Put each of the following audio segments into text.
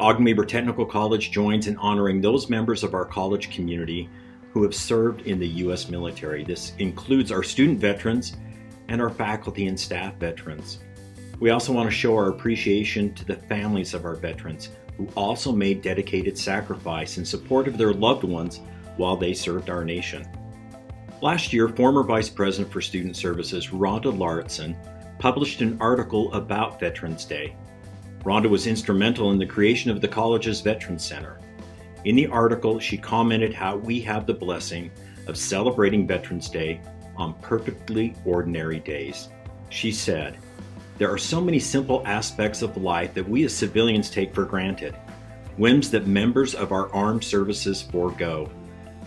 Bridgerland Technical College joins in honoring those members of our college community who have served in the U.S. military. This includes our student veterans and our faculty and staff veterans. We also want to show our appreciation to the families of our veterans who also made dedicated sacrifice in support of their loved ones while they served our nation. Last year, former Vice President for Student Services, Rhonda Lauritsen, published an article about Veterans Day. Rhonda was instrumental in the creation of the college's Veterans Center. In the article, she commented how we have the blessing of celebrating Veterans Day on perfectly ordinary days. She said, "There are so many simple aspects of life that we as civilians take for granted, whims that members of our armed services forego.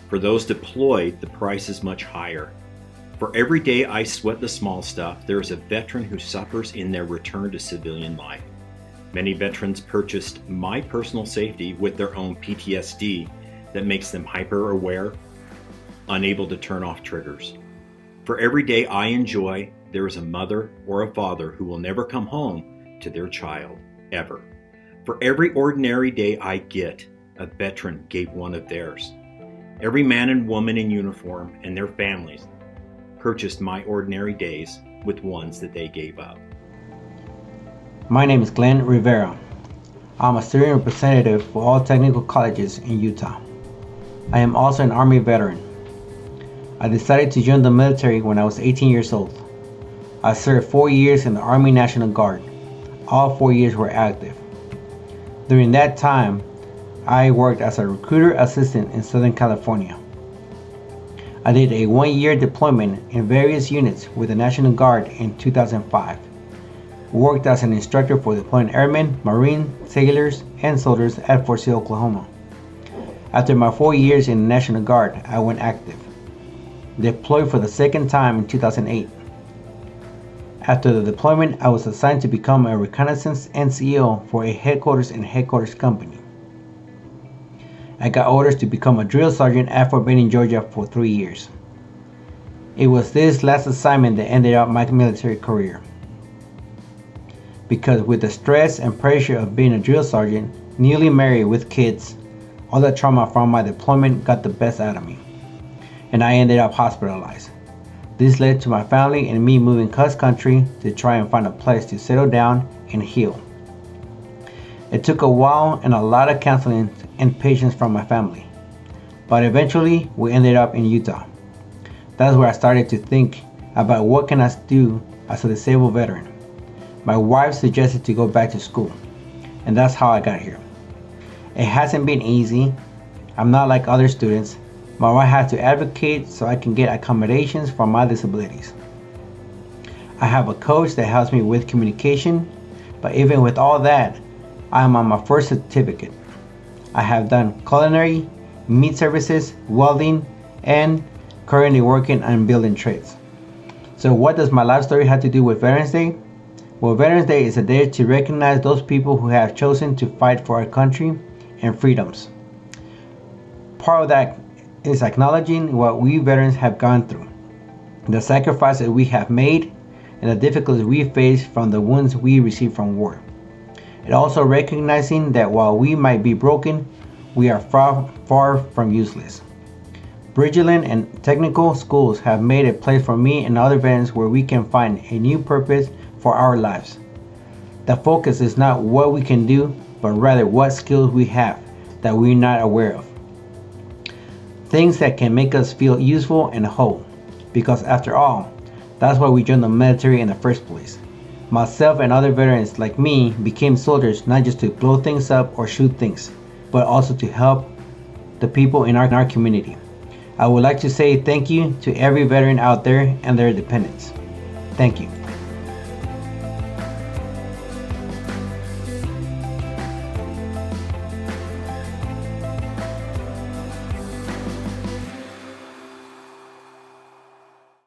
For those deployed, the price is much higher. For every day I sweat the small stuff, there is a veteran who suffers in their return to civilian life. Many veterans purchased my personal safety with their own PTSD that makes them hyper-aware, unable to turn off triggers. For every day I enjoy, there is a mother or a father who will never come home to their child, ever. For every ordinary day I get, a veteran gave one of theirs. Every man and woman in uniform and their families purchased my ordinary days with ones that they gave up." My name is Glen Rivera. I'm a student representative for all technical colleges in Utah. I am also an Army veteran. I decided to join the military when I was 18 years old. I served 4 years in the Army National Guard. All 4 years were active. During that time, I worked as a recruiter assistant in Southern California. I did a 1-year deployment in various units with the National Guard in 2005. Worked as an instructor for deploying airmen, Marines, sailors, and soldiers at Fort Sill, Oklahoma. After my 4 years in the National Guard, I went active. Deployed for the second time in 2008. After the deployment, I was assigned to become a reconnaissance NCO for a headquarters company. I got orders to become a drill sergeant at Fort Benning, Georgia for 3 years. It was this last assignment that ended up my military career. Because with the stress and pressure of being a drill sergeant, newly married with kids, all the trauma from my deployment got the best out of me, and I ended up hospitalized. This led to my family and me moving cross country to try and find a place to settle down and heal. It took a while and a lot of counseling and patience from my family, but eventually we ended up in Utah. That's where I started to think about what can I do as a disabled veteran. My wife suggested to go back to school, and that's how I got here. It hasn't been easy. I'm not like other students. My wife had to advocate so I can get accommodations for my disabilities. I have a coach that helps me with communication, but even with all that, I am on my first certificate. I have done culinary, meat services, welding, and currently working on building trades. So what does my life story have to do with Veterans Day? Well, Veterans Day is a day to recognize those people who have chosen to fight for our country and freedoms. Part of that is acknowledging what we veterans have gone through, the sacrifices we have made, and the difficulties we face from the wounds we received from war. It also recognizing that while we might be broken, we are far from useless. Bridgerland and technical schools have made a place for me and other veterans where we can find a new purpose for our lives. The focus is not what we can do, but rather what skills we have that we're not aware of. Things that can make us feel useful and whole, because after all, that's why we joined the military in the first place. Myself and other veterans like me became soldiers not just to blow things up or shoot things, but also to help the people in our community. I would like to say thank you to every veteran out there and their dependents. Thank you.